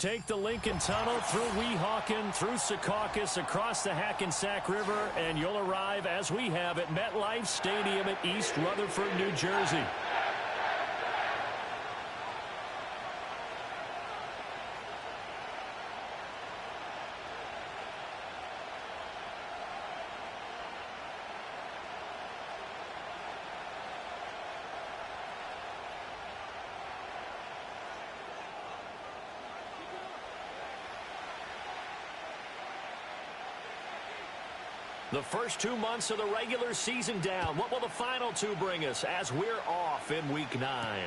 take the Lincoln Tunnel through Weehawken, through Secaucus, across the Hackensack River, and you'll arrive, as we have, at MetLife Stadium at East Rutherford, New Jersey. The first 2 months of the regular season down. What will the final two bring us as we're off in Week 9?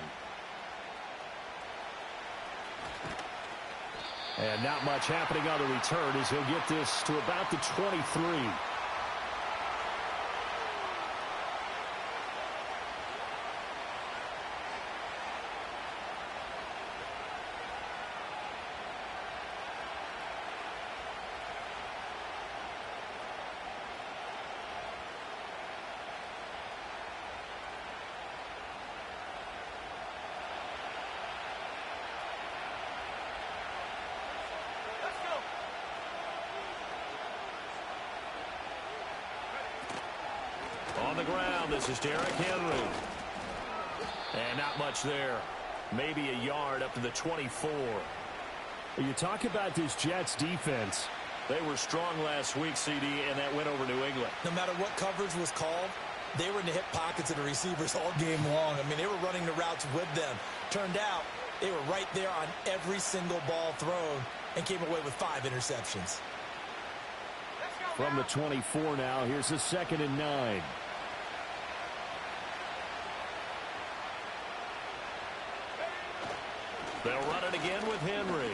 And not much happening on the return as he'll get this to about the 23. On the ground, this is Derrick Henry. And not much there. Maybe a yard up to the 24. You talk about this Jets defense. They were strong last week, CD, and that went over New England. No matter what coverage was called, they were in the hip pockets of the receivers all game long. I mean, they were running the routes with them. Turned out, they were right there on every single ball thrown and came away with 5 interceptions. From the 24 now, here's a 2nd and 9. They'll run it again with Henry.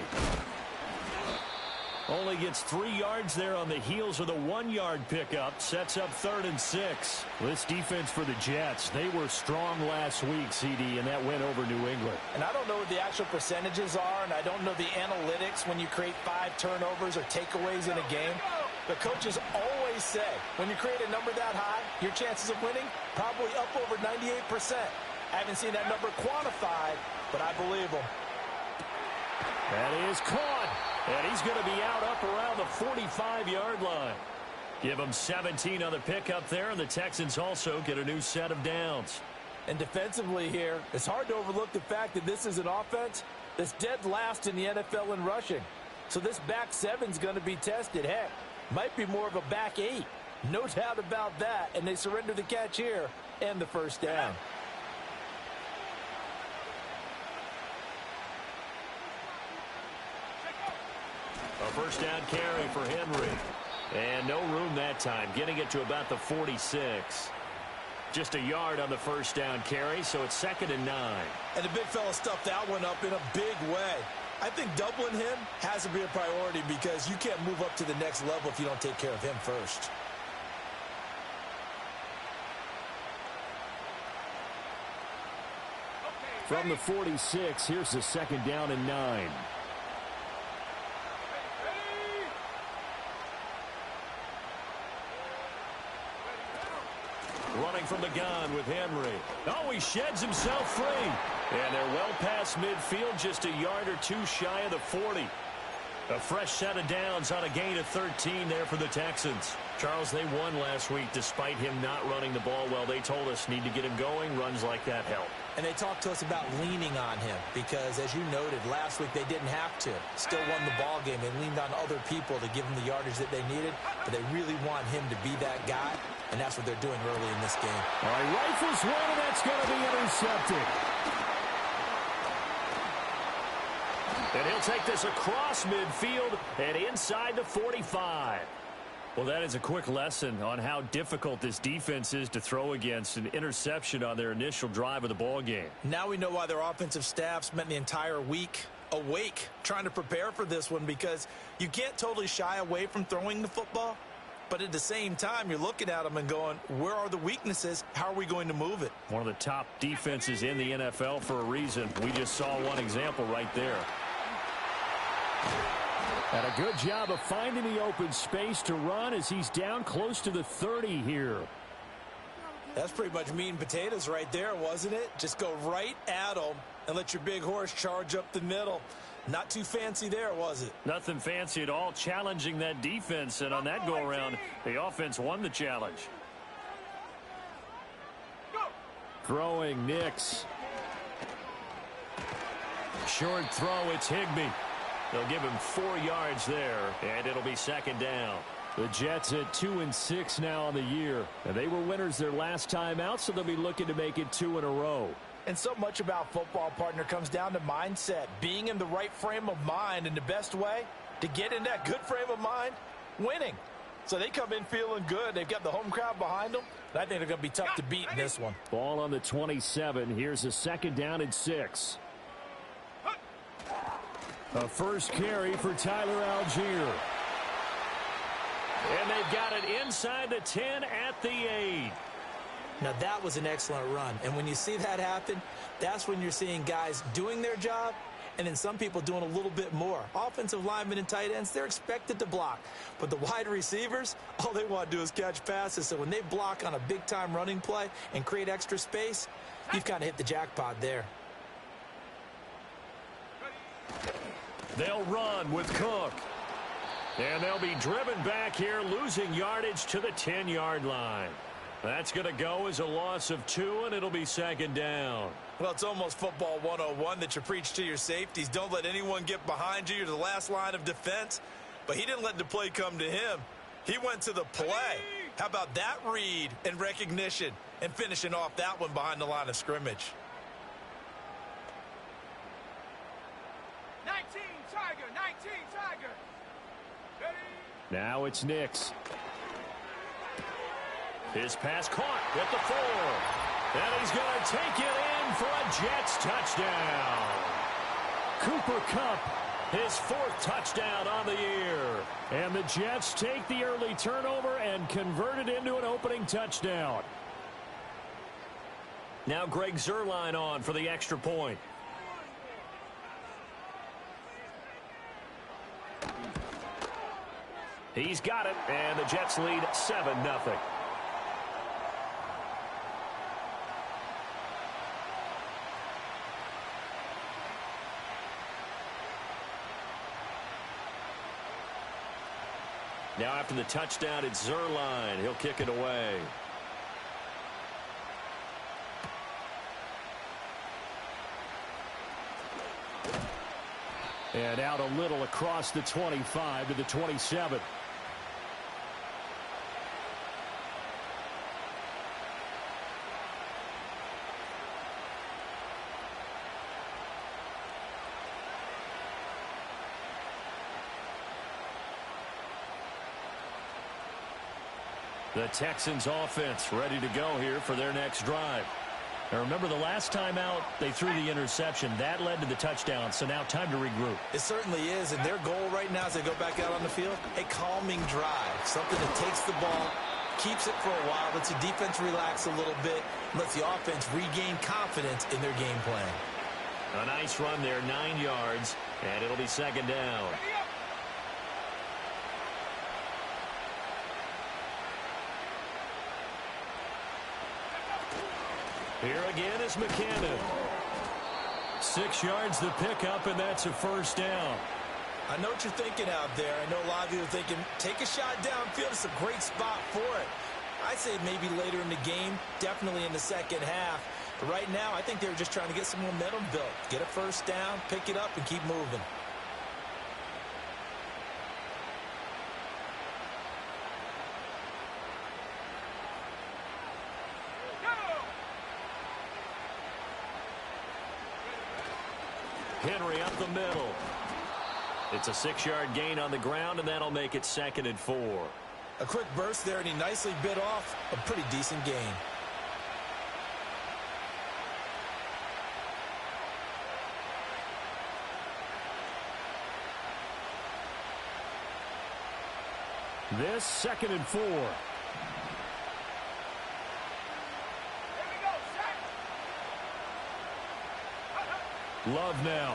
Only gets 3 yards there on the heels of the 1-yard pickup. Sets up 3rd and 6. This defense for the Jets, they were strong last week, CD, and that went over New England. And I don't know what the actual percentages are, and I don't know the analytics when you create 5 turnovers or takeaways in a game. The coaches always say, when you create a number that high, your chances of winning probably up over 98%. I haven't seen that number quantified, but I believe them. That is caught, and he's going to be out up around the 45-yard line. Give him 17 on the pickup there, and the Texans also get a new set of downs. And defensively here, it's hard to overlook the fact that this is an offense that's dead last in the NFL in rushing. So this back 7's going to be tested. Heck, might be more of a back 8. No doubt about that, and they surrender the catch here and the first down. A first down carry for Henry. And no room that time, getting it to about the 46. Just a yard on the first down carry, so it's 2nd and 9. And the big fella stuffed that one up in a big way. I think doubling him has to be a priority because you can't move up to the next level if you don't take care of him first. From the 46, here's the 2nd down and 9. Running from the gun with Henry. Oh, he sheds himself free. And they're well past midfield, just a yard or 2 shy of the 40. A fresh set of downs on a gain of 13 there for the Texans. Charles, they won last week despite him not running the ball well. They told us need to get him going. Runs like that help. And they talked to us about leaning on him because, as you noted, last week they didn't have to. Still won the ball game. They leaned on other people to give them the yardage that they needed, but they really want him to be that guy, and that's what they're doing early in this game. All right, rifles one, and that's going to be intercepted. And he'll take this across midfield and inside the 45. Well, that is a quick lesson on how difficult this defense is to throw against. An interception on their initial drive of the ball game. Now we know why their offensive staff spent the entire week awake trying to prepare for this one, because you can't totally shy away from throwing the football. But at the same time, you're looking at them and going, where are the weaknesses? How are we going to move it? One of the top defenses in the NFL for a reason. We just saw one example right there. And a good job of finding the open space to run as he's down close to the 30 here. That's pretty much meat and potatoes right there, wasn't it? Just go right at him and let your big horse charge up the middle. Not too fancy there, was it? Nothing fancy at all, challenging that defense, and on that go-around, the offense won the challenge. Throwing Nix. Short throw, it's Higbee. They'll give him 4 yards there, and it'll be second down. The Jets at 2-6 now on the year, and they were winners their last time out, so they'll be looking to make it 2 in a row. And so much about football, partner, comes down to mindset, being in the right frame of mind, and the best way to get in that good frame of mind, winning. So they come in feeling good. They've got the home crowd behind them, and I think they're going to be tough to beat in this one. Ball on the 27. Here's a second down and 6. A first carry for Tyler Algier. And they've got it inside the 10 at the 8. Now, that was an excellent run. And when you see that happen, that's when you're seeing guys doing their job and then some people doing a little bit more. Offensive linemen and tight ends, they're expected to block. But the wide receivers, all they want to do is catch passes. So when they block on a big-time running play and create extra space, you've kind of hit the jackpot there. They'll run with Cook. And they'll be driven back here, losing yardage to the 10-yard line. That's going to go as a loss of 2, and it'll be second down. Well, it's almost football 101 that you preach to your safeties. Don't let anyone get behind you. You're the last line of defense. But he didn't let the play come to him. He went to the play. How about that read and recognition and finishing off that one behind the line of scrimmage? 19 Tiger, 19 Tiger. Ready? Now it's Nix. His pass caught at the 4. And he's going to take it in for a Jets touchdown. Cooper Kupp, his 4th touchdown on the year. And the Jets take the early turnover and convert it into an opening touchdown. Now Greg Zuerlein on for the extra point. He's got it, and the Jets lead 7-0. Now after the touchdown, it's Zuerlein. He'll kick it away. And out a little across the 25 to the 27. The Texans offense ready to go here for their next drive. Now remember, the last time out, they threw the interception. That led to the touchdown, so now time to regroup. It certainly is, and their goal right now as they go back out on the field, a calming drive. Something that takes the ball, keeps it for a while, lets the defense relax a little bit, lets the offense regain confidence in their game plan. A nice run there, 9 yards, and it'll be second down. Here again is McCannon. 6 yards the pickup, and that's a first down. I know what you're thinking out there. I know a lot of you are thinking, take a shot downfield. It's a great spot for it. I'd say maybe later in the game, definitely in the second half. But right now, I think they're just trying to get some momentum built. Get a first down, pick it up, and keep moving. Henry up the middle. It's a 6-yard gain on the ground, and that'll make it 2nd and 4. A quick burst there, and he nicely bit off a pretty decent gain. This 2nd and 4. Love now.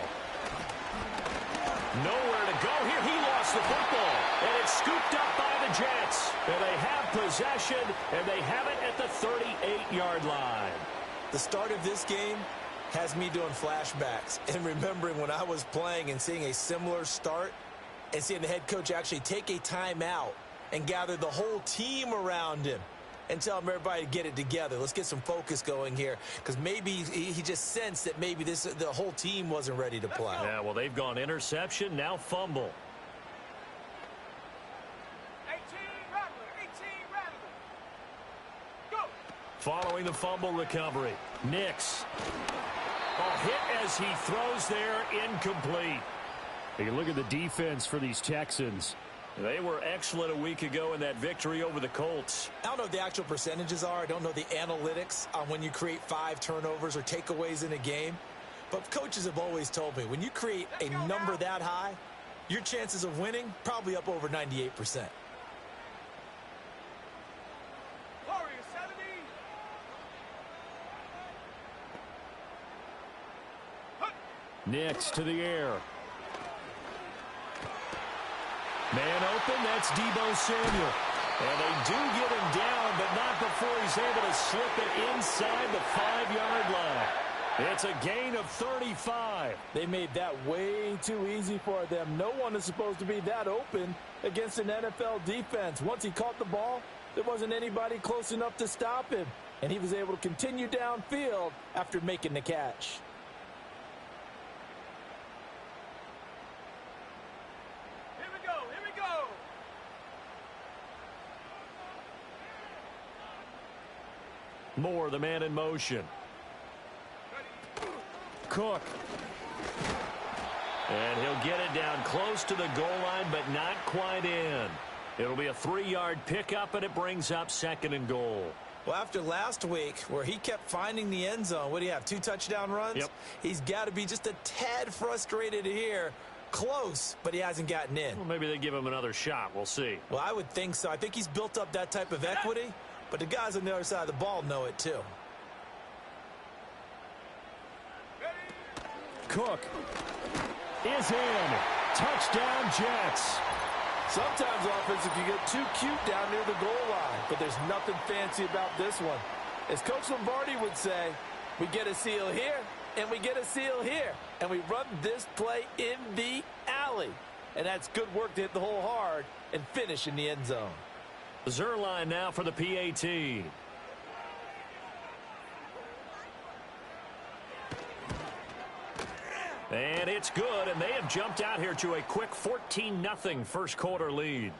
Nowhere to go here. He lost the football. And it's scooped up by the Jets. And they have possession, and they have it at the 38-yard line. The start of this game, has me doing flashbacks and remembering when I was playing and seeing a similar start and seeing the head coach actually take a timeout and gather the whole team around him and tell him everybody to get it together. Let's get some focus going here, because maybe he just sensed that maybe the whole team wasn't ready to play. Yeah, well, they've gone interception, now fumble. 18 Rattler, 18 Rattler. Go. Following the fumble recovery, Nix. Oh, hit as he throws there, incomplete. You look at the defense for these Texans. They were excellent a week ago in that victory over the Colts. I don't know what the actual percentages are. I don't know the analytics on when you create 5 turnovers or takeaways in a game. But coaches have always told me, when you create a number that high, your chances of winning probably up over 98%. Warriors 70. Nix to the air. Man open, that's Deebo Samuel. And they do get him down, but not before he's able to slip it inside the 5-yard line. It's a gain of 35. They made that way too easy for them. No one is supposed to be that open against an NFL defense. Once he caught the ball, there wasn't anybody close enough to stop him. And he was able to continue downfield after making the catch. Moore, the man in motion. Cook. And he'll get it down close to the goal line, but not quite in. It'll be a 3-yard pickup, and it brings up 2nd and goal. Well, after last week, where he kept finding the end zone, what do you have, 2 touchdown runs? Yep. He's got to be just a tad frustrated here. Close, but he hasn't gotten in. Well, maybe they give him another shot. We'll see. Well, I would think so. I think he's built up that type of equity. But the guys on the other side of the ball know it too. Cook is in. Touchdown, Jets. Sometimes offense, if you get too cute down near the goal line, but there's nothing fancy about this one. As Coach Lombardi would say, we get a seal here, and we get a seal here, and we run this play in the alley. And that's good work to hit the hole hard and finish in the end zone. Zerline now for the PAT. And it's good, and they have jumped out here to a quick 14-0 first quarter lead.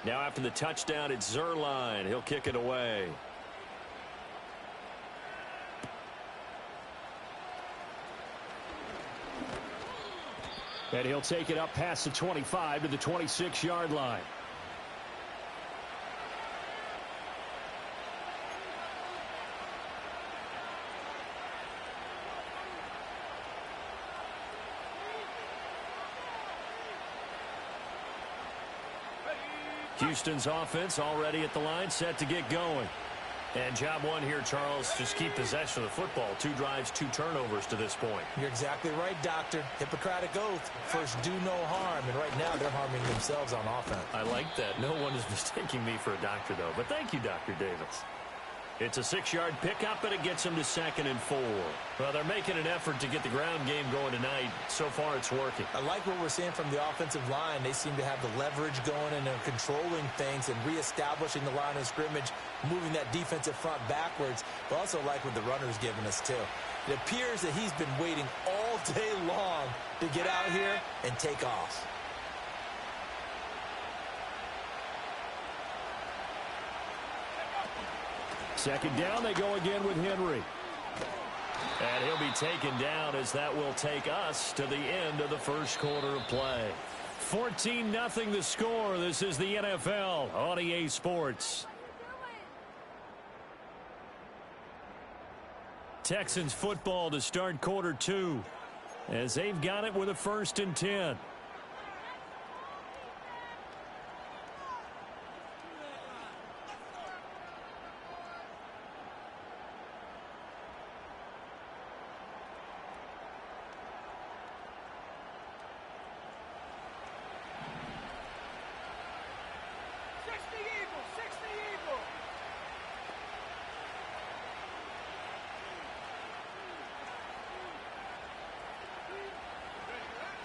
Now after the touchdown, it's Zerline. He'll kick it away. And he'll take it up past the 25 to the 26-yard line. Houston's offense already at the line, set to get going. And job one here, Charles, just keep possession of the football. 2 drives, 2 turnovers to this point. You're exactly right, Doctor. Hippocratic oath. First, do no harm. And right now, they're harming themselves on offense. I like that. No one is mistaking me for a doctor, though. But thank you, Dr. Davis. It's a 6-yard pickup, and it gets them to 2nd and 4. Well, they're making an effort to get the ground game going tonight. So far, it's working. I like what we're seeing from the offensive line. They seem to have the leverage going, and they're controlling things and reestablishing the line of scrimmage, moving that defensive front backwards. But also like what the runner's giving us, too. It appears that he's been waiting all day long to get out here and take off. Second down, they go again with Henry. And he'll be taken down as that will take us to the end of the first quarter of play. 14-0 the score. This is the NFL on EA Sports. Texans football to start quarter 2 as they've got it with a 1st and 10.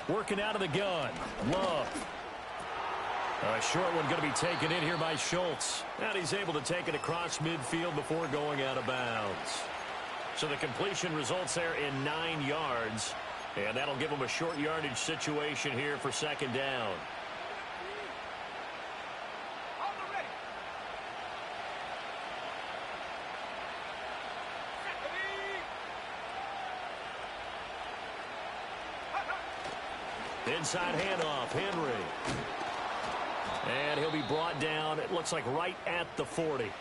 Working out of the gun. Love. A short one going to be taken in here by Schultz. And he's able to take it across midfield before going out of bounds. So the completion results there in 9 yards. And that'll give him a short yardage situation here for second down. Inside handoff, Henry. And he'll be brought down, it looks like right at the 40.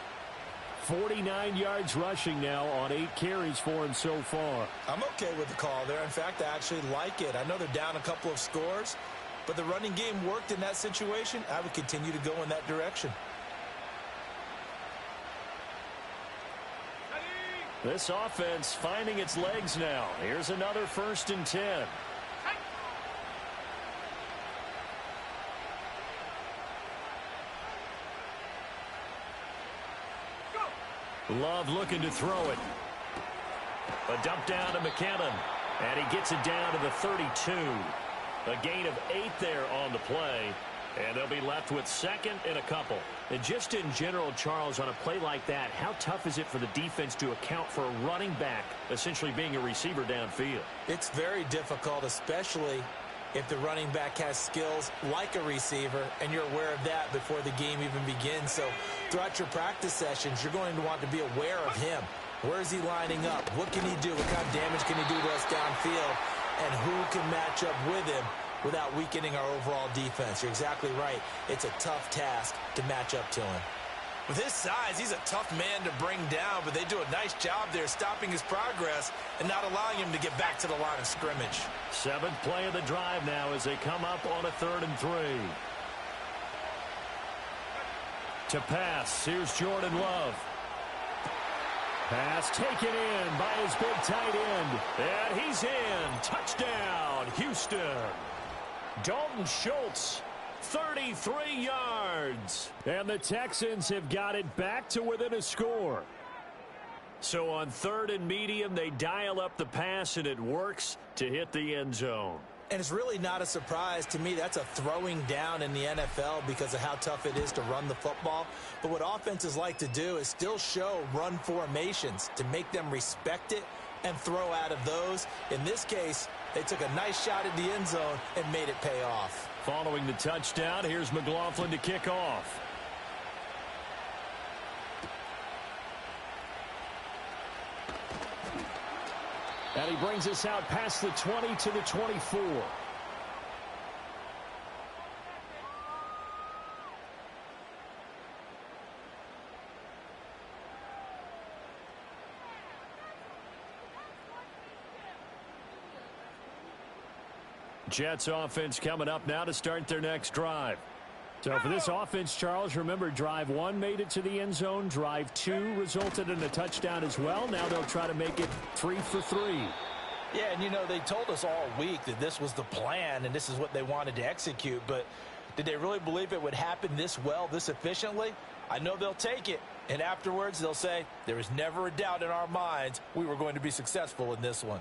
49 yards rushing now on 8 carries for him so far. I'm okay with the call there. In fact, I actually like it. I know they're down a couple of scores, but the running game worked in that situation. I would continue to go in that direction. This offense finding its legs now. Here's another 1st and 10. Love looking to throw it. A dump down to McKinnon. And he gets it down to the 32. A gain of 8 there on the play. And they'll be left with 2nd and a couple. And just in general, Charles, on a play like that, how tough is it for the defense to account for a running back essentially being a receiver downfield? It's very difficult, especially if the running back has skills like a receiver, and you're aware of that before the game even begins. So throughout your practice sessions, you're going to want to be aware of him. Where is he lining up? What can he do? What kind of damage can he do to us downfield? And who can match up with him without weakening our overall defense? You're exactly right. It's a tough task to match up to him. With his size, he's a tough man to bring down, but they do a nice job there stopping his progress and not allowing him to get back to the line of scrimmage. 7th play of the drive now as they come up on a 3rd and 3. To pass, here's Jordan Love. Pass taken in by his big tight end. And he's in. Touchdown, Houston. Dalton Schultz. 33 yards. And the Texans have got it back to within a score. So on 3rd and medium, they dial up the pass, and it works to hit the end zone. And it's really not a surprise to me. That's a throwing down in the NFL because of how tough it is to run the football. But what offenses like to do is still show run formations to make them respect it and throw out of those. In this case, they took a nice shot at the end zone and made it pay off. Following the touchdown, here's McLaughlin to kick off. And he brings us out past the 20 to the 24. Jets offense coming up now to start their next drive. So for this offense, Charles, remember drive 1 made it to the end zone. Drive 2 resulted in a touchdown as well. Now they'll try to make it 3 for 3. Yeah, and you know, they told us all week that this was the plan and this is what they wanted to execute. But did they really believe it would happen this well, this efficiently? I know they'll take it. And afterwards, they'll say, there was never a doubt in our minds we were going to be successful in this one.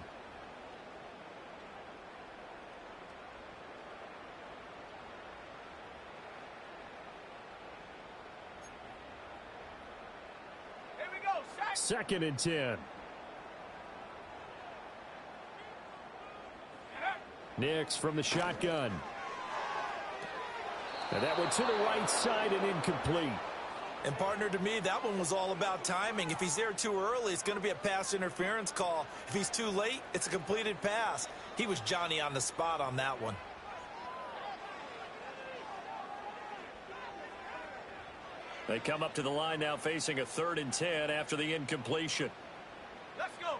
Second and 10. Nix from the shotgun. And that went to the right side and incomplete. And partner, to me, that one was all about timing. If he's there too early, it's going to be a pass interference call. If he's too late, it's a completed pass. He was Johnny on the spot on that one. They come up to the line now facing a 3rd and 10 after the incompletion. Let's go.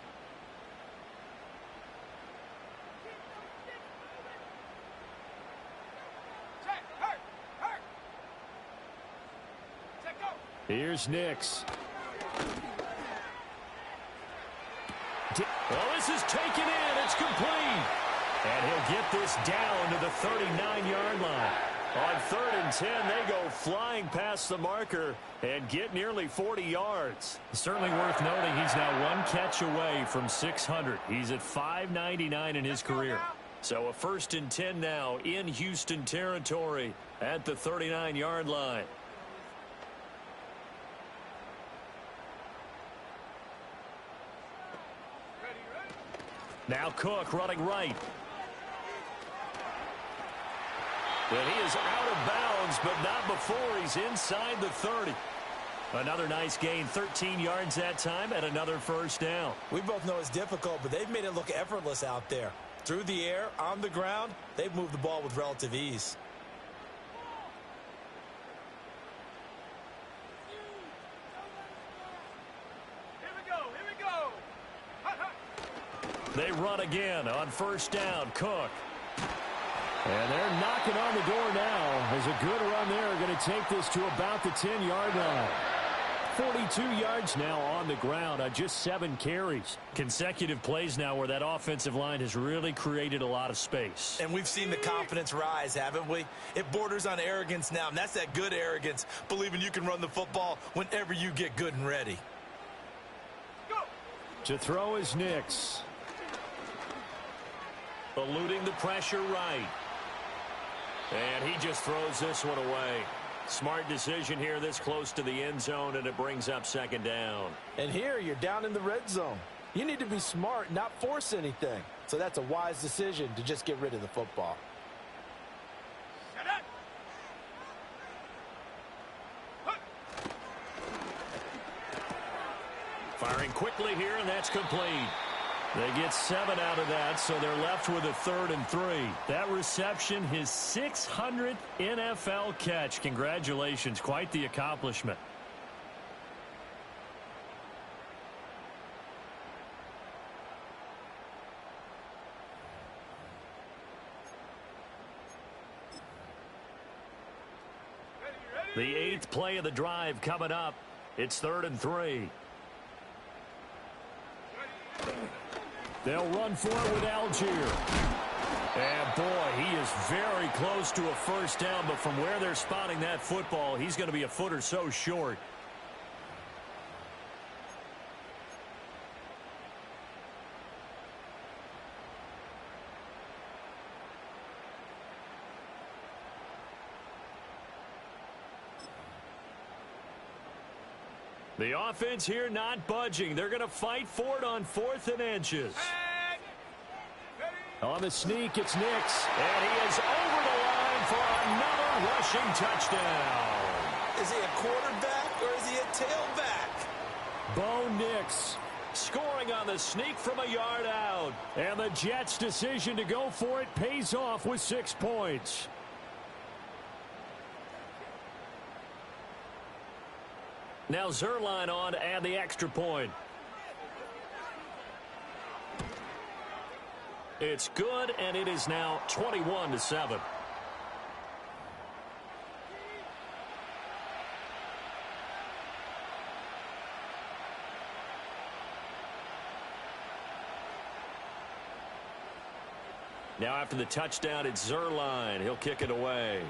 Check, hurt. Check, go. Here's Nix. Well, this is taken in. It's complete. And he'll get this down to the 39-yard line. On 3rd and 10, they go flying past the marker and get nearly 40 yards. Certainly worth noting he's now 1 catch away from 600. He's at 599 in his career. So a 1st and 10 now in Houston territory at the 39-yard line. Now Cook running right. And he is out of bounds, but not before he's inside the 30. Another nice gain, 13 yards that time, and another 1st down. We both know it's difficult, but they've made it look effortless out there. Through the air, on the ground, they've moved the ball with relative ease. Here we go. They run again on 1st down. Cook. And they're knocking on the door now as a good run there. Going to take this to about the 10-yard line. 42 yards now on the ground on just 7 carries. Consecutive plays now where that offensive line has really created a lot of space. And we've seen the confidence rise, haven't we? It borders on arrogance now, and that's that good arrogance, believing you can run the football whenever you get good and ready. Go. To throw is Nix. Eluding the pressure right. And he just throws this one away. Smart decision here this close to the end zone, and it brings up 2nd down. And here you're down in the red zone. You need to be smart, not force anything. So that's a wise decision to just get rid of the football. Shut up. Firing quickly here, and that's complete. They get 7 out of that, so they're left with a 3rd and 3. That reception, his 600th NFL catch. Congratulations. Quite the accomplishment. The 8th play of the drive coming up. It's 3rd and 3. They'll run for it with Algier. And, boy, he is very close to a 1st down, but from where they're spotting that football, he's going to be a foot or so short. The offense here not budging. They're going to fight for it on 4th and inches. On the sneak, it's Nix. And he is over the line for another rushing touchdown. Is he a quarterback or is he a tailback? Bo Nix scoring on the sneak from a yard out. And the Jets' decision to go for it pays off with 6 points. Now Zerline on to add the extra point. It's good, and it is now 21-7. Now after the touchdown, it's Zerline. He'll kick it away.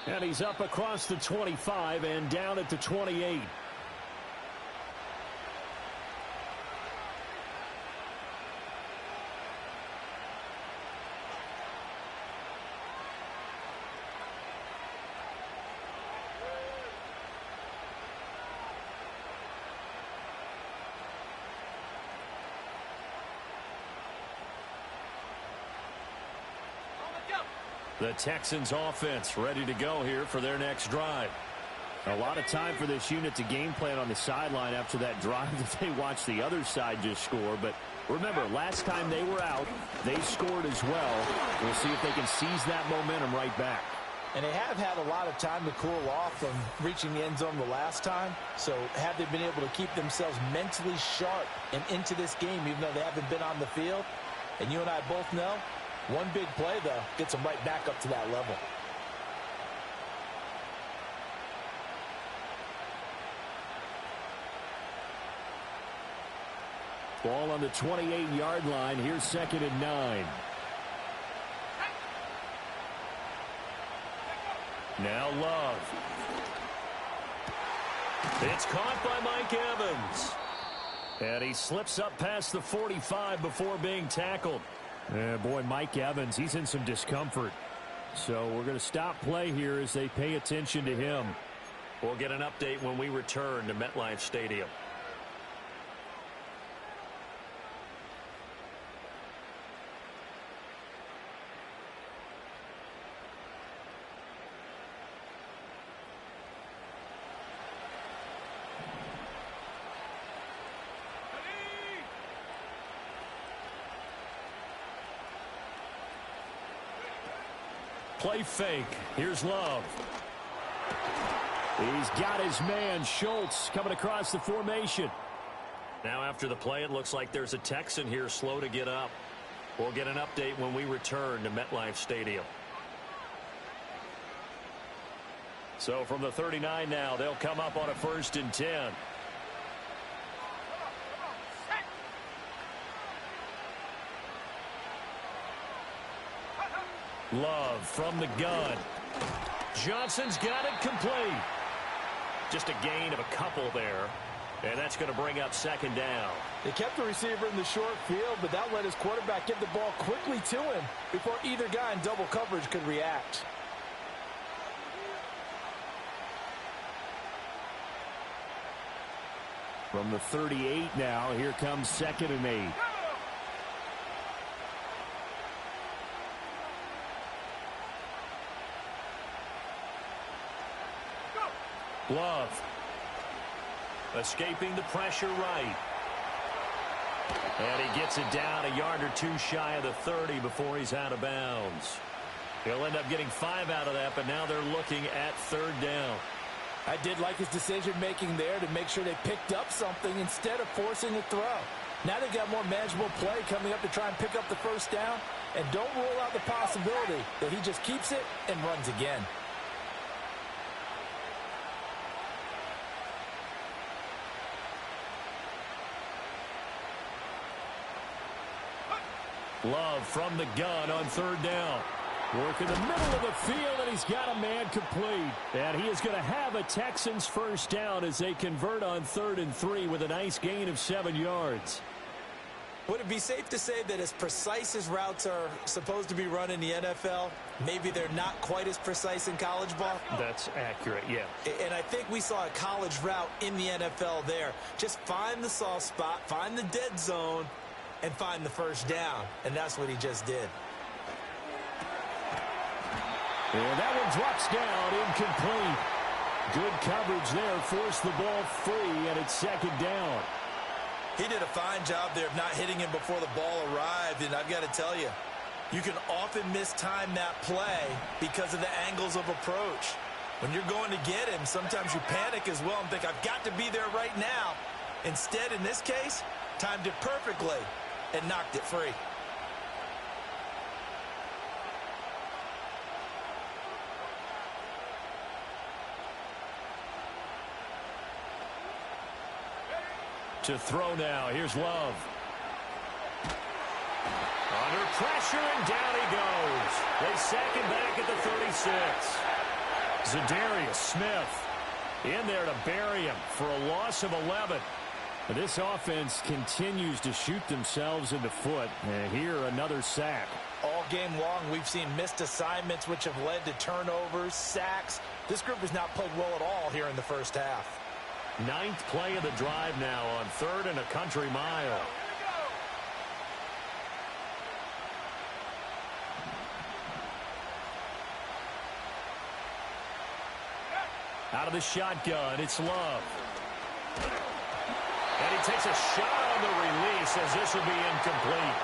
And he's up across the 25 and down at the 28. The Texans offense ready to go here for their next drive. A lot of time for this unit to game plan on the sideline after that drive that they watched the other side just score. But remember, last time they were out, they scored as well. We'll see if they can seize that momentum right back. And they have had a lot of time to cool off from reaching the end zone the last time. So have they been able to keep themselves mentally sharp and into this game, even though they haven't been on the field? And you and I both know, one big play, though, gets them right back up to that level. Ball on the 28-yard line. Here's 2nd and 9. Now Love. It's caught by Mike Evans. And he slips up past the 45 before being tackled. Boy, Mike Evans, he's in some discomfort. So we're going to stop play here as they pay attention to him. We'll get an update when we return to MetLife Stadium. Play fake. Here's Love. He's got his man, Schultz, coming across the formation. Now after the play, it looks like there's a Texan here slow to get up. We'll get an update when we return to MetLife Stadium. So from the 39 now, they'll come up on a 1st and 10. Love from the gun. Johnson's got it complete. Just a gain of a couple there. And that's going to bring up 2nd down. They kept the receiver in the short field, but that let his quarterback get the ball quickly to him before either guy in double coverage could react. From the 38 now, here comes 2nd and 8. Love. Escaping the pressure right. And he gets it down a yard or two shy of the 30 before he's out of bounds. He'll end up getting 5 out of that, but now they're looking at 3rd down. I did like his decision-making there to make sure they picked up something instead of forcing a throw. Now they've got more manageable play coming up to try and pick up the 1st down, and don't rule out the possibility that he just keeps it and runs again. Love from the gun on 3rd down. Work in the middle of the field, and he's got a man complete. And he is going to have a Texans 1st down as they convert on 3rd and 3 with a nice gain of 7 yards. Would it be safe to say that as precise as routes are supposed to be run in the NFL, maybe they're not quite as precise in college ball? That's accurate, yeah. And I think we saw a college route in the NFL there. Just find the soft spot, find the dead zone, and find the 1st down. And that's what he just did. And that one drops down, incomplete. Good coverage there, forced the ball free, and it's 2nd down. He did a fine job there of not hitting him before the ball arrived, and I've got to tell you, you can often mistime that play because of the angles of approach. When you're going to get him, sometimes you panic as well and think, I've got to be there right now. Instead, in this case, timed it perfectly and knocked it free. To throw now. Here's Love. Under pressure, and down he goes. They sack him back at the 36. Zadarius Smith in there to bury him for a loss of 11. This offense continues to shoot themselves in the foot. And here, another sack. All game long, we've seen missed assignments, which have led to turnovers, sacks. This group has not played well at all here in the 1st half. 9th play of the drive now on 3rd and a country mile. Out of the shotgun, it's Love. And he takes a shot on the release as this will be incomplete.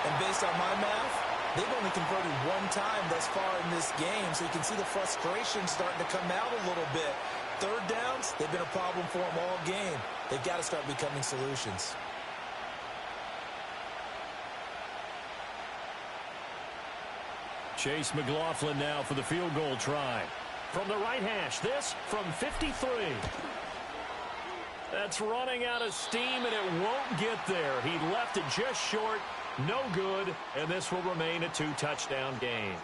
And based on my math, they've only converted 1 time thus far in this game, so you can see the frustration starting to come out a little bit. 3rd downs, they've been a problem for them all game. They've got to start becoming solutions. Chase McLaughlin now for the field goal try. From the right hash, this from 53. That's running out of steam, and it won't get there. He left it just short, no good, and this will remain a 2-touchdown game.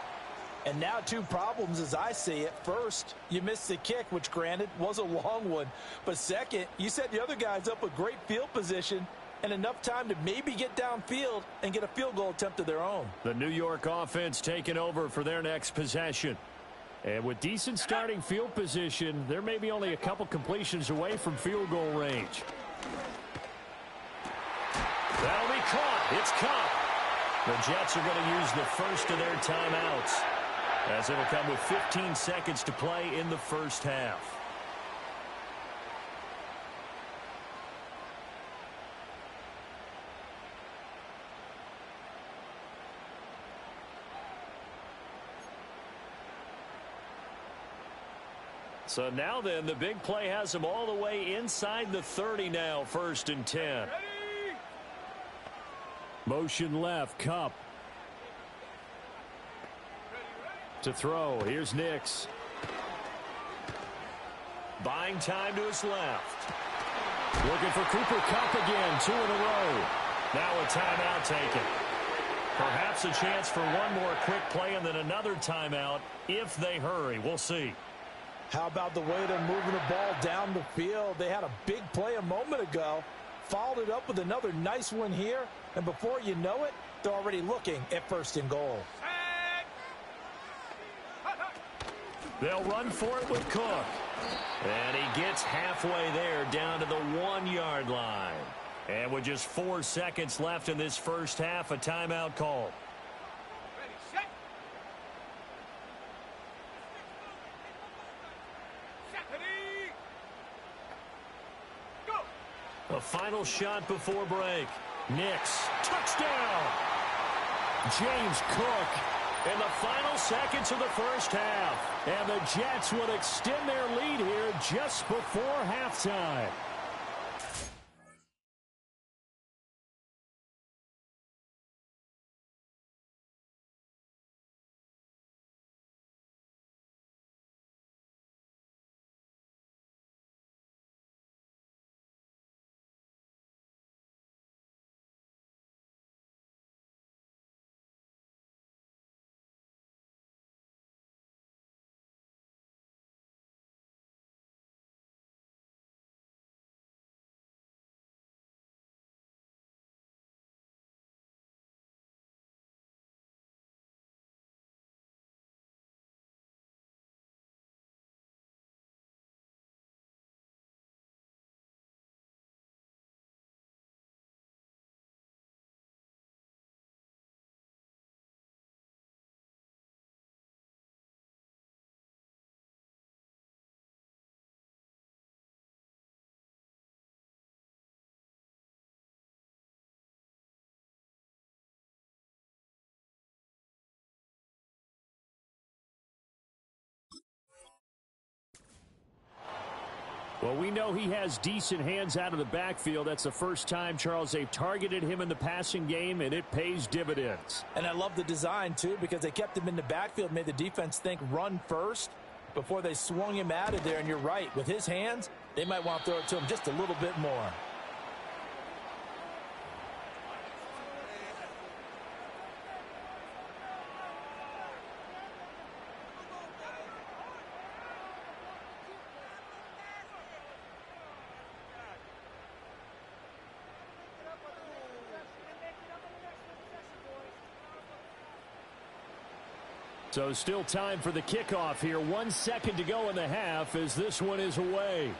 And now two problems as I see it. First, you missed the kick, which granted was a long one. But second, you set the other guys up with great field position and enough time to maybe get downfield and get a field goal attempt of their own. The New York offense taking over for their next possession. And with decent starting field position, they're maybe only a couple completions away from field goal range. That'll be caught. It's caught. The Jets are going to use the first of their timeouts, as it'll come with 15 seconds to play in the first half. So now then, the big play has them all the way inside the 30 now, 1st and 10. Motion left, Kupp. To throw, here's Nix. Buying time to his left. Looking for Cooper Kupp again, 2 in a row. Now a timeout taken. Perhaps a chance for one more quick play and then another timeout if they hurry. We'll see. How about the way they're moving the ball down the field? They had a big play a moment ago, followed it up with another nice one here, and before you know it, they're already looking at 1st and goal. They'll run for it with Cook. And he gets halfway there, down to the 1-yard line. And with just 4 seconds left in this first half, a timeout call. A final shot before break. Nix, touchdown! James Cook in the final seconds of the first half. And the Jets would extend their lead here just before halftime. Well, we know he has decent hands out of the backfield. That's the first time, Charles, they've targeted him in the passing game, and it pays dividends. And I love the design, too, because they kept him in the backfield, made the defense think run first before they swung him out of there. And you're right, with his hands, they might want to throw it to him just a little bit more. So still time for the kickoff here. 1 second to go in the half as this one is away.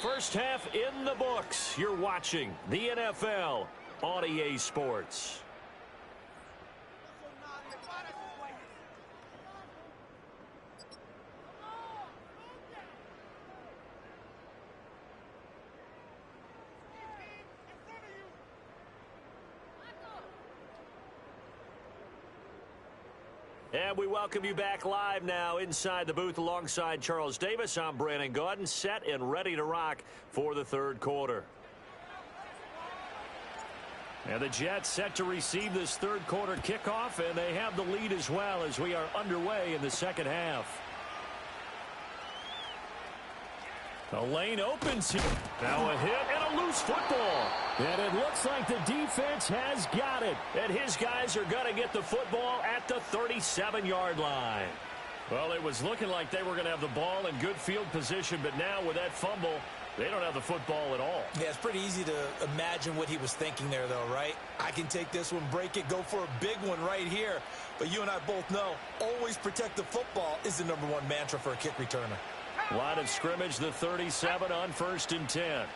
First half in the books. You're watching the NFL on EA Sports. And we welcome you back live now inside the booth alongside Charles Davis. I'm Brandon Gaudin, set and ready to rock for the third quarter. And the Jets set to receive this third quarter kickoff, and they have the lead as well as we are underway in the second half. The lane opens here. Now a hit and a loose football. And it looks like the defense has got it. And his guys are going to get the football at the 37-yard line. Well, it was looking like they were going to have the ball in good field position, but now with that fumble, they don't have the football at all. Yeah, it's pretty easy to imagine what he was thinking there, though, right? I can take this one, break it, go for a big one right here. But you and I both know, always protect the football is the #1 mantra for a kick returner. Line of scrimmage, the 37 on 1st and 10.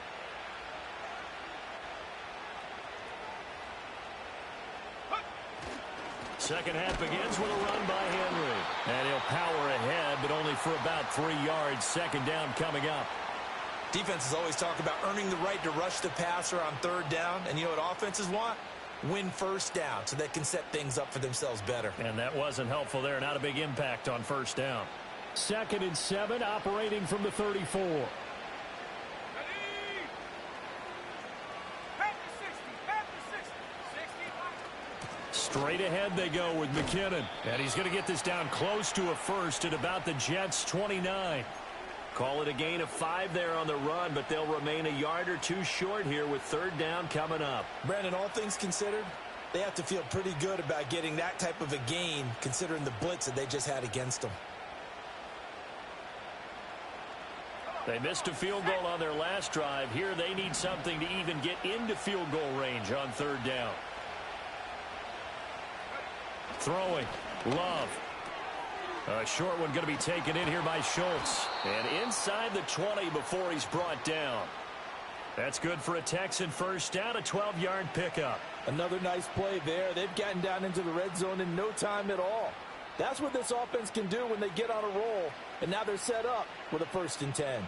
Second half begins with a run by Henry. And he'll power ahead, but only for about 3 yards. Second down coming up. Defenses always talk about earning the right to rush the passer on 3rd down. And you know what offenses want? Win 1st down so they can set things up for themselves better. And that wasn't helpful there. Not a big impact on 1st down. 2nd and 7, operating from the 34. Ready? Back to 60. Back to 60. 60. Straight ahead they go with McKinnon. And he's going to get this down close to a first at about the Jets' 29. Call it a gain of 5 there on the run, but they'll remain a yard or 2 short here with 3rd down coming up. Brandon, all things considered, they have to feel pretty good about getting that type of a gain considering the blitz that they just had against them. They missed a field goal on their last drive. Here they need something to even get into field goal range on 3rd down. Throwing. Love. A short one going to be taken in here by Schultz. And inside the 20 before he's brought down. That's good for a Texan first down, a 12-yard pickup. Another nice play there. They've gotten down into the red zone in no time at all. That's what this offense can do when they get on a roll. And now they're set up with a 1st and 10.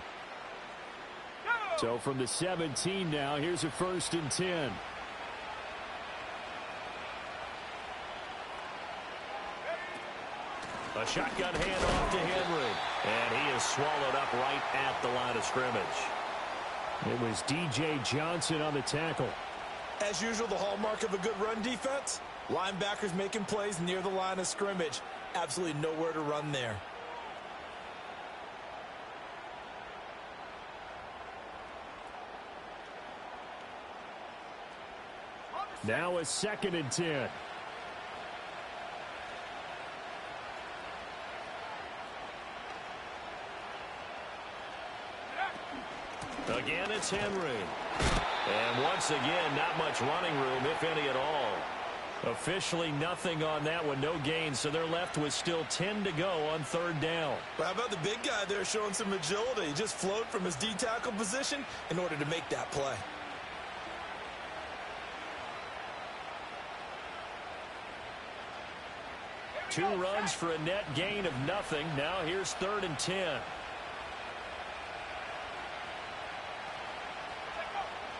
So from the 17 now, here's a 1st and 10. A shotgun handoff to Henry. And he is swallowed up right at the line of scrimmage. It was D.J. Johnson on the tackle. As usual, the hallmark of a good run defense, linebackers making plays near the line of scrimmage. Absolutely nowhere to run there. Now a 2nd and 10. Again, it's Henry. And once again, not much running room, if any at all. Officially nothing on that one, no gain, so they're left with still 10 to go on 3rd down. Well, how about the big guy there showing some agility? He just flowed from his D-tackle position in order to make that play. Two runs for a net gain of nothing. Now here's 3rd and 10.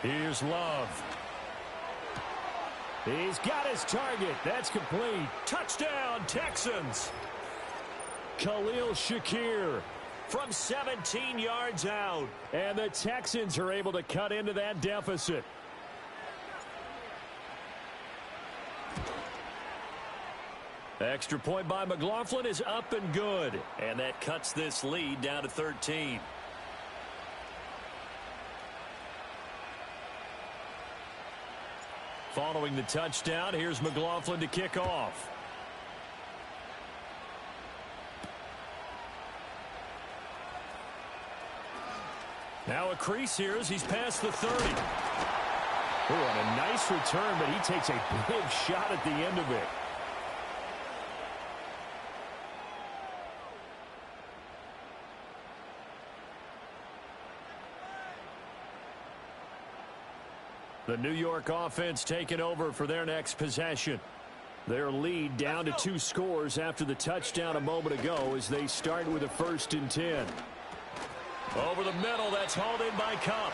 Here's Love. He's got his target. That's complete. Touchdown, Texans. Khalil Shakir From 17 yards out. And the Texans are able to cut into that deficit. Extra point by McLaughlin is up and good. And that cuts this lead down to 13. Following the touchdown, here's McLaughlin to kick off. Now a crease here as he's past the 30. Oh, and a nice return, but he takes a big shot at the end of it. The New York offense taking over for their next possession. Their lead down to 2 scores after the touchdown a moment ago as they start with a 1st and 10. Over the middle, that's hauled in by Cup.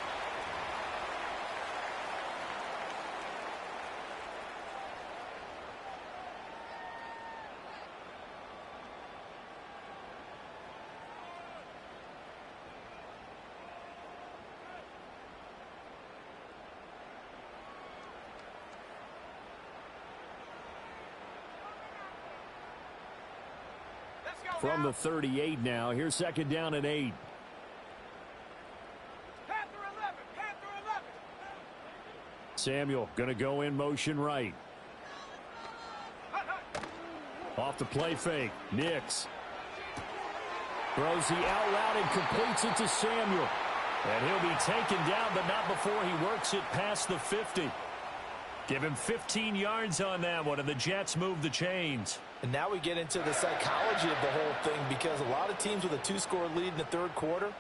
From the 38 now, here's 2nd down and 8. Samuel going to go in motion right. Off the play fake. Nix throws the out route and completes it to Samuel. And he'll be taken down, but not before he works it past the 50. Give him 15 yards on that one, and the Jets move the chains. And now we get into the psychology of the whole thing, because a lot of teams with a 2-score lead in the third quarter,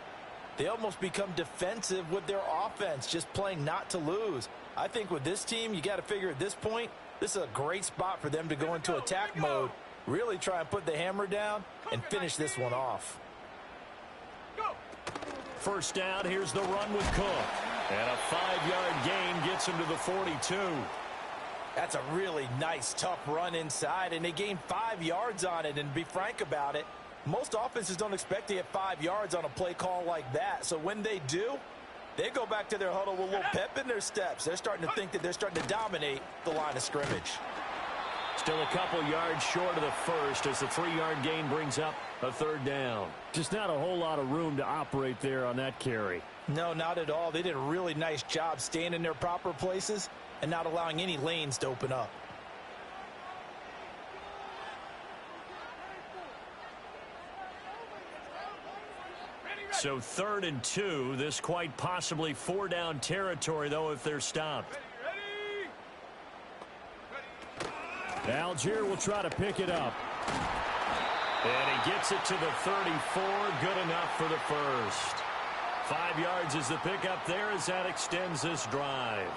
they almost become defensive with their offense, just playing not to lose. I think with this team, you got to figure at this point, this is a great spot for them to go into attack mode, really try and put the hammer down and finish this one off. First down, here's the run with Cook. And a 5-yard gain gets him to the 42. That's a really nice, tough run inside, and they gained 5 yards on it. And to be frank about it, most offenses don't expect to get 5 yards on a play call like that. So when they do, they go back to their huddle with a little pep in their steps. They're starting to think that they're starting to dominate the line of scrimmage. Still a couple yards short of the first as the 3-yard gain brings up a third down. Just not a whole lot of room to operate there on that carry. No, not at all. They did a really nice job staying in their proper places and not allowing any lanes to open up. So 3rd and 2. This quite possibly 4-down territory, though, if they're stopped. Algier will try to pick it up. And he gets it to the 34. Good enough for the first. 5 yards is the pickup there as that extends this drive.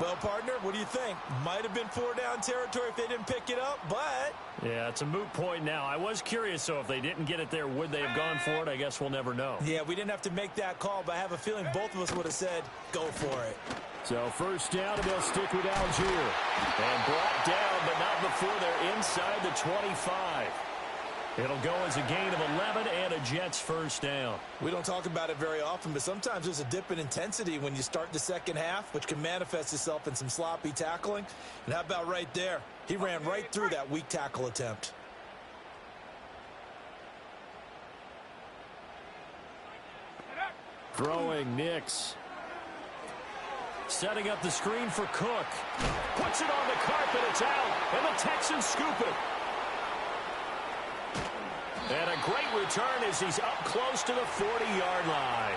Well, partner, what do you think? Might have been 4-down territory if they didn't pick it up, but... Yeah, it's a moot point now. I was curious, so if they didn't get it there, would they have gone for it? I guess we'll never know. Yeah, we didn't have to make that call, but I have a feeling both of us would have said, go for it. So first down, and they'll stick with Algier. And brought down, but not before they're inside the 25. It'll go as a gain of 11 and a Jets first down. We don't talk about it very often, but sometimes there's a dip in intensity when you start the second half, which can manifest itself in some sloppy tackling. And how about right there? He ran right through that weak tackle attempt. Throwing Nix. Setting up the screen for Cook. Puts it on the carpet. It's out. And the Texans scoop it. And a great return as he's up close to the 40-yard line.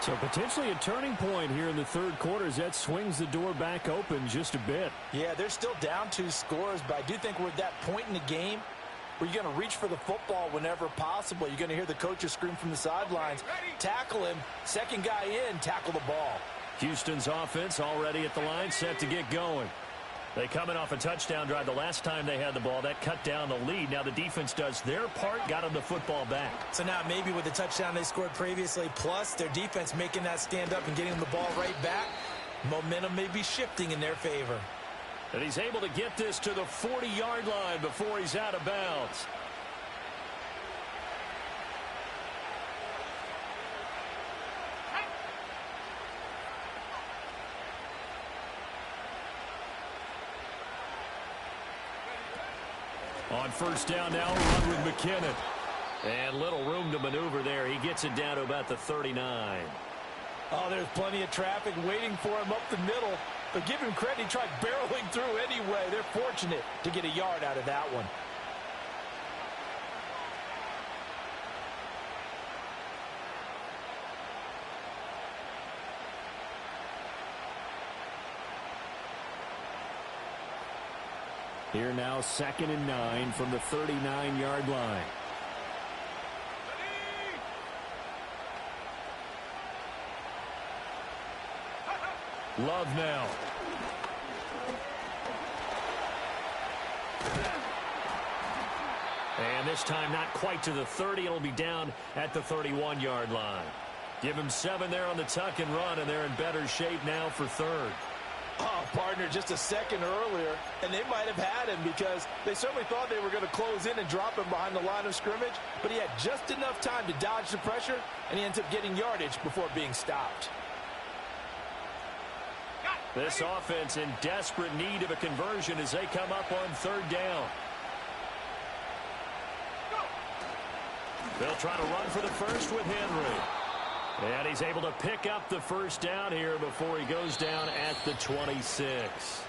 So potentially a turning point here in the third quarter as that swings the door back open just a bit. Yeah, they're still down 2 scores, but I do think we're at that point in the game where you're going to reach for the football whenever possible. You're going to hear the coaches scream from the sidelines. Tackle him. Second guy in, tackle the ball. Houston's offense already at the line, set to get going. They come in off a touchdown drive the last time they had the ball. That cut down the lead. Now the defense does their part, got them the football back. So now maybe with the touchdown they scored previously, plus their defense making that stand up and getting them the ball right back, momentum may be shifting in their favor. And he's able to get this to the 40-yard line before he's out of bounds. On first down now, run with McKinnon. And little room to maneuver there. He gets it down to about the 39. Oh, there's plenty of traffic waiting for him up the middle. But give him credit, he tried barreling through anyway. They're fortunate to get a yard out of that one. Here now, 2nd and 9 from the 39-yard line. Love now. And this time not quite to the 30. It'll be down at the 31-yard line. Give him 7 there on the tuck and run, and they're in better shape now for third. Oh, partner, just a second earlier, and they might have had him because they certainly thought they were going to close in and drop him behind the line of scrimmage, but he had just enough time to dodge the pressure, and he ends up getting yardage before being stopped. This offense in desperate need of a conversion as they come up on third down. They'll try to run for the first with Henry. And he's able to pick up the first down here before he goes down at the 26.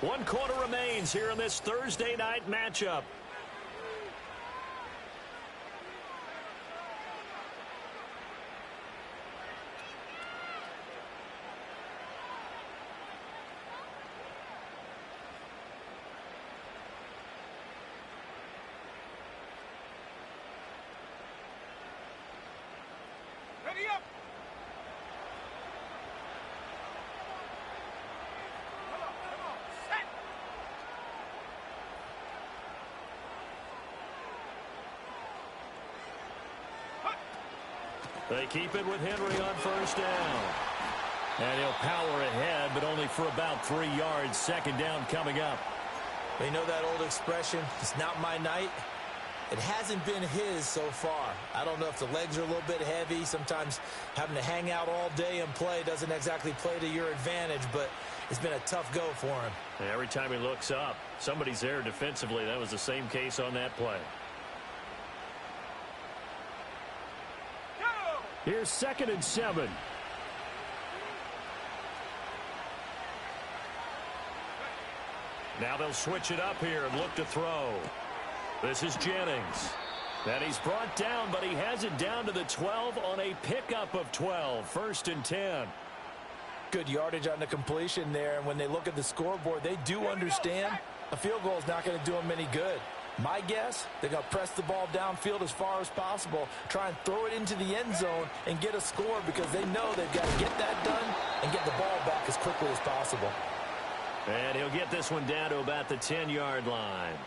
1 quarter remains here in this Thursday night matchup. Ready up! Come on, set! They keep it with Henry on first down. And he'll power ahead, but only for about 3 yards. Second down coming up. They know that old expression, it's not my night. It hasn't been his so far. I don't know if the legs are a little bit heavy. Sometimes having to hang out all day and play doesn't exactly play to your advantage, but it's been a tough go for him. And every time he looks up, somebody's there defensively. That was the same case on that play. Here's 2nd and 7. Now they'll switch it up here and look to throw. This is Jennings. And he's brought down, but he has it down to the 12 on a pickup of 12. 1st and 10. Good yardage on the completion there, and when they look at the scoreboard, they do understand a field goal is not going to do them any good. My guess, they're going to press the ball downfield as far as possible, try and throw it into the end zone and get a score because they know they've got to get that done and get the ball back as quickly as possible. And he'll get this one down to about the 10-yard line.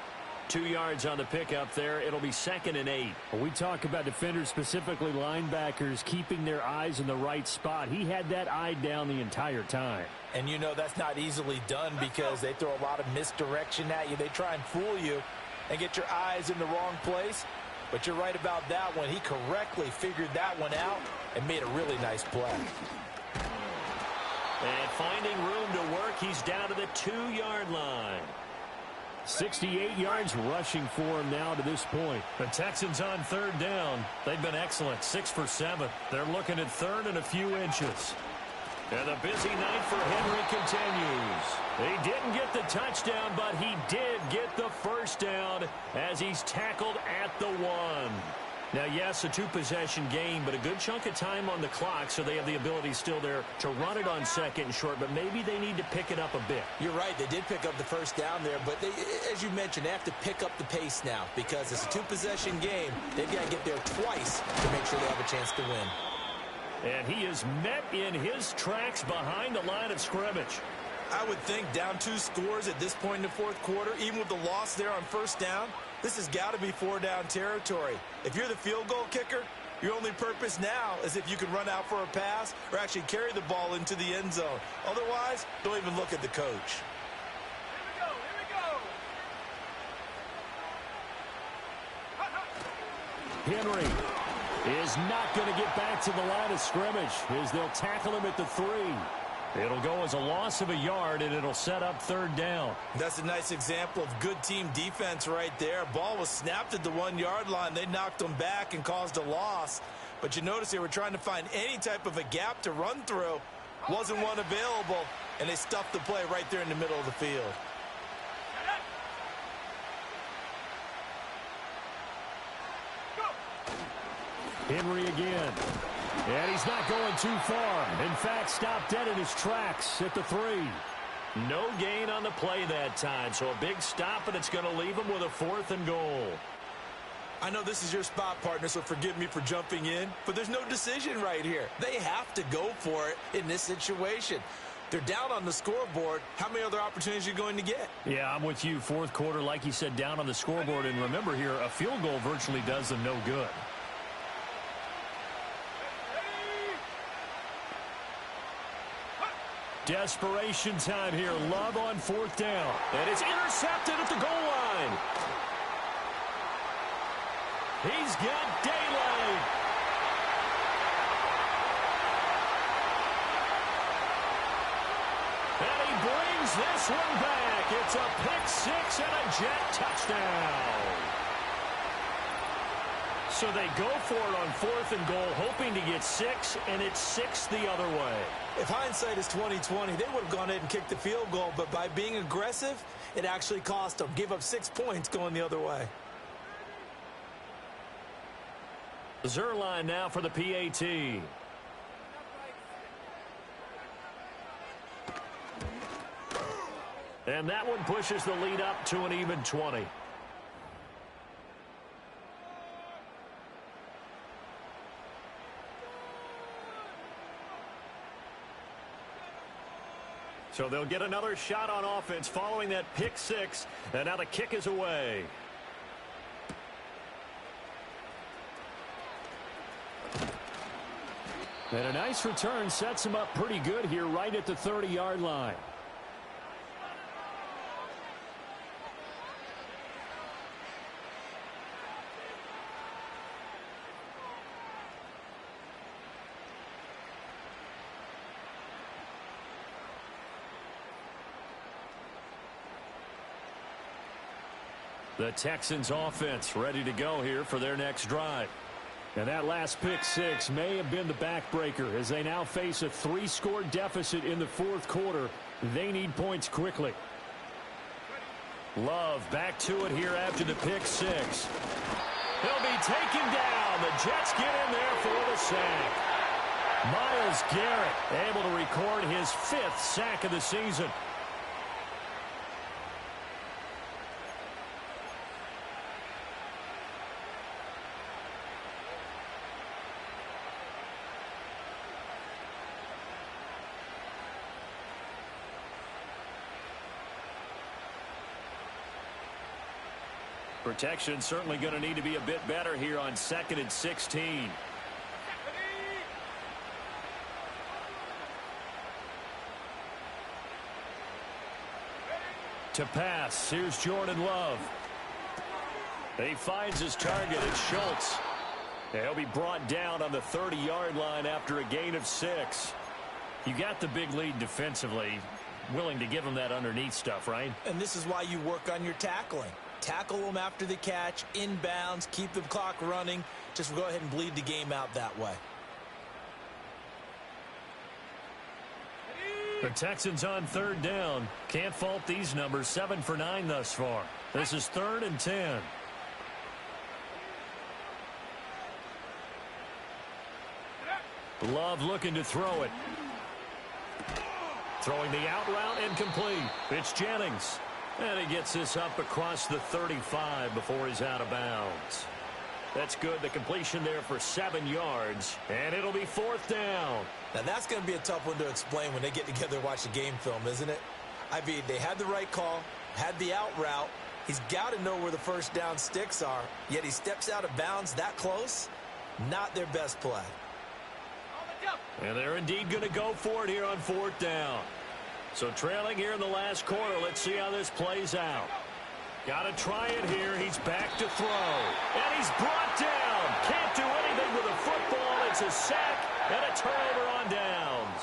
2 yards on the pickup there. It'll be 2nd and 8. When we talk about defenders, specifically linebackers, keeping their eyes in the right spot. He had that eye down the entire time. And you know that's not easily done because they throw a lot of misdirection at you. They try and fool you and get your eyes in the wrong place. But you're right about that one. He correctly figured that one out and made a really nice play. And finding room to work, he's down to the 2-yard line. 68 yards rushing for him now to this point. The Texans on 3rd down. They've been excellent, 6 for 7. They're looking at 3rd and a few inches. And the busy night for Henry continues. He didn't get the touchdown, but he did get the first down as he's tackled at the 1. Now, yes, a 2-possession game, but a good chunk of time on the clock, so they have the ability still there to run it on 2nd and short, but maybe they need to pick it up a bit. You're right. They did pick up the first down there, but they, as you mentioned, they have to pick up the pace now because it's a 2-possession game. They've got to get there twice to make sure they have a chance to win. And he is met in his tracks behind the line of scrimmage. I would think down 2 scores at this point in the 4th quarter, even with the loss there on first down, this has got to be 4-down territory. If you're the field goal kicker, your only purpose now is if you can run out for a pass or actually carry the ball into the end zone. Otherwise, don't even look at the coach. Henry is not going to get back to the line of scrimmage as they'll tackle him at the 3. It'll go as a loss of a yard, and it'll set up 3rd down. That's a nice example of good team defense right there. Ball was snapped at the 1-yard line. They knocked them back and caused a loss. But you notice they were trying to find any type of a gap to run through. Wasn't one available, and they stuffed the play right there in the middle of the field. Henry again. And he's not going too far. In fact, stopped dead in his tracks at the 3. No gain on the play that time, so a big stop, and it's going to leave him with a 4th and goal. I know this is your spot, partner, so forgive me for jumping in, but there's no decision right here. They have to go for it in this situation. They're down on the scoreboard. How many other opportunities are you going to get? Yeah, I'm with you. 4th quarter, like you said, down on the scoreboard. And remember here, a field goal virtually does them no good. Desperation time here. Love on 4th down. And it's intercepted at the goal line. He's got daylight. And he brings this one back. It's a pick 6 and a jet touchdown. So they go for it on 4th and goal, hoping to get 6, and it's 6 the other way. If hindsight is 20/20, they would have gone ahead and kicked the field goal, but by being aggressive, it actually cost them. Give up 6 points going the other way. Zerline now for the PAT. And that one pushes the lead up to an even 20. So they'll get another shot on offense following that pick 6, and now the kick is away. And a nice return sets him up pretty good here right at the 30-yard line. The Texans offense ready to go here for their next drive. And that last pick 6 may have been the backbreaker as they now face a 3-score deficit in the 4th quarter. They need points quickly. Love back to it here after the pick 6. He'll be taken down. The Jets get in there for the sack. Myles Garrett able to record his 5th sack of the season. Protection certainly going to need to be a bit better here on 2nd and 16. To pass, here's Jordan Love. He finds his target, it's Schultz. He'll be brought down on the 30-yard line after a gain of 6. You got the big lead defensively. Willing to give him that underneath stuff, right? And this is why you work on your tackling. Tackle them after the catch, inbounds, keep the clock running. Just go ahead and bleed the game out that way. The Texans on 3rd down. Can't fault these numbers. 7 for 9 thus far. This is 3rd and 10. Love looking to throw it. Throwing the out route incomplete. It's Jennings. And he gets this up across the 35 before he's out of bounds. That's good. The completion there for 7 yards. And it'll be 4th down. Now that's going to be a tough one to explain when they get together and watch the game film, isn't it? I mean, they had the right call, had the out route. He's got to know where the first down sticks are, yet he steps out of bounds that close. Not their best play. And they're indeed going to go for it here on 4th down. So trailing here in the last quarter, let's see how this plays out. Got to try it here. He's back to throw. And he's brought down. Can't do anything with a football. It's a sack and a turnover on downs.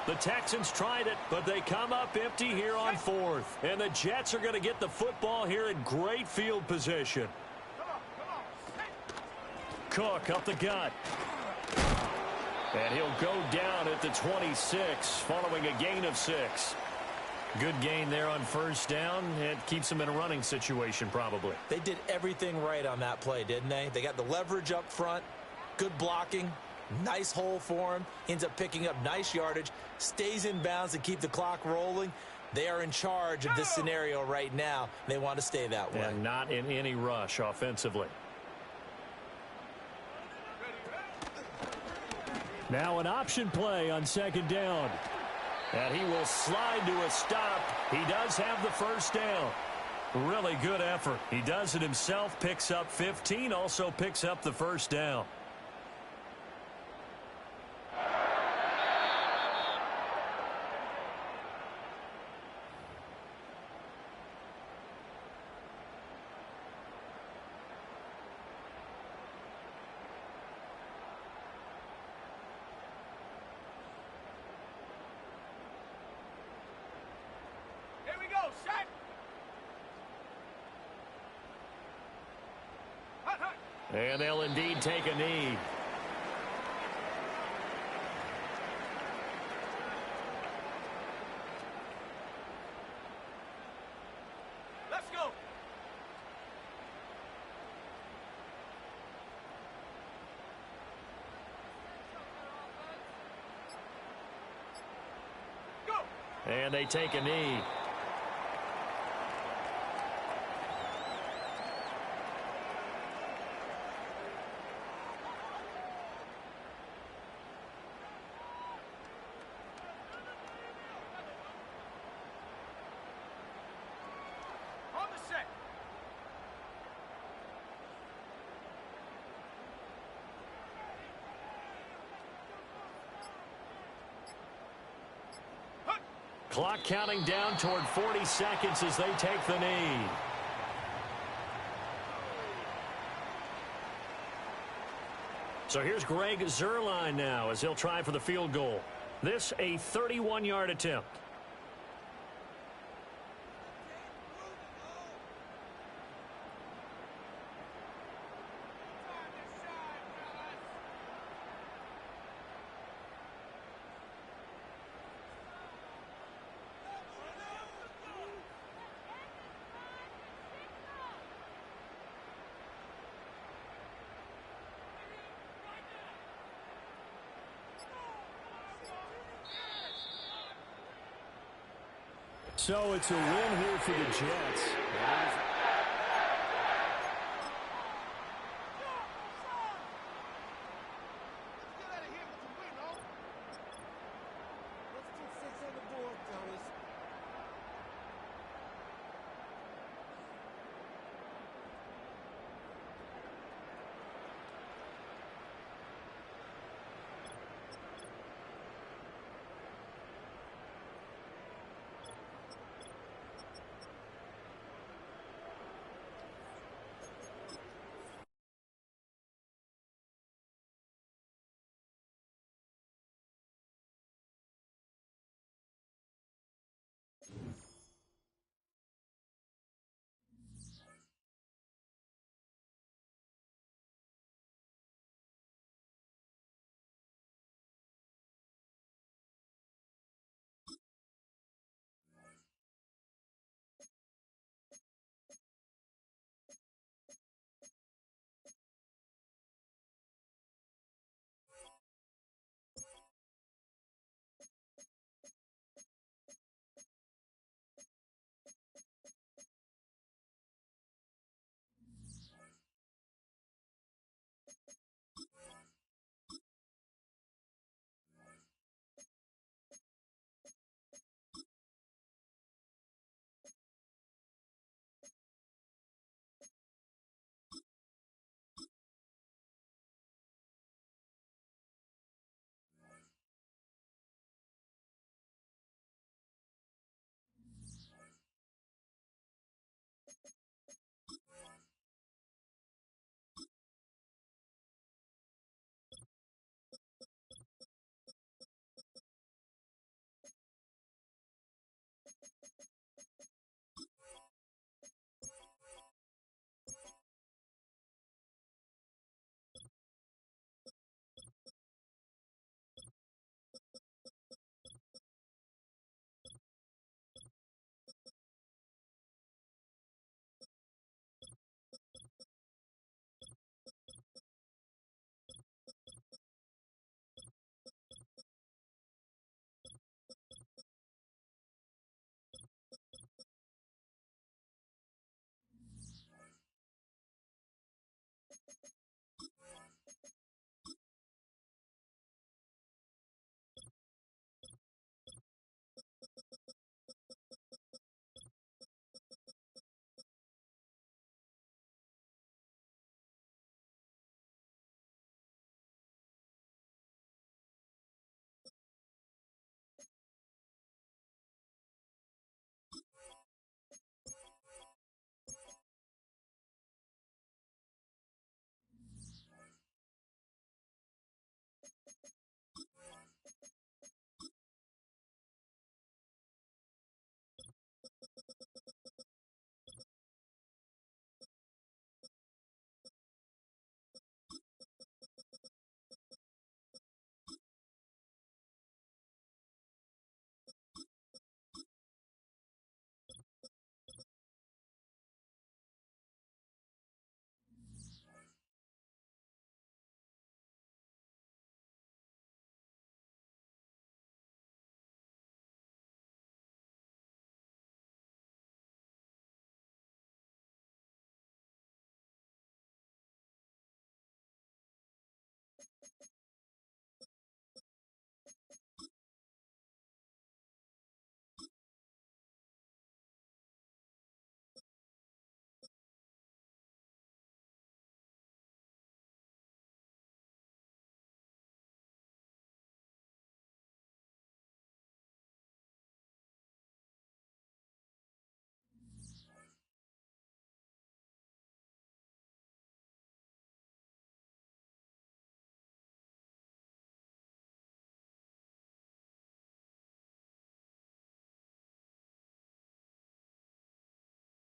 The Texans tried it, but they come up empty here on 4th. And the Jets are going to get the football here in great field position. Cook up the gut. And he'll go down at the 26 following a gain of 6. Good gain there on 1st down. It keeps them in a running situation probably. They did everything right on that play, didn't they? They got the leverage up front, good blocking, nice hole for him. Ends up picking up nice yardage, stays in bounds to keep the clock rolling. They are in charge of this scenario right now. They want to stay that way. And not in any rush offensively. Now an option play on 2nd down. And he will slide to a stop. He does have the 1st down. Really good effort. He does it himself, picks up 15, also picks up the 1st down. And they'll indeed take a knee. Let's go. Go. And they take a knee. On the set. Clock counting down toward 40 seconds as they take the knee. So here's Greg Zuerlein now as he'll try for the field goal. This a 31-yard attempt. So it's a win here for the Jets.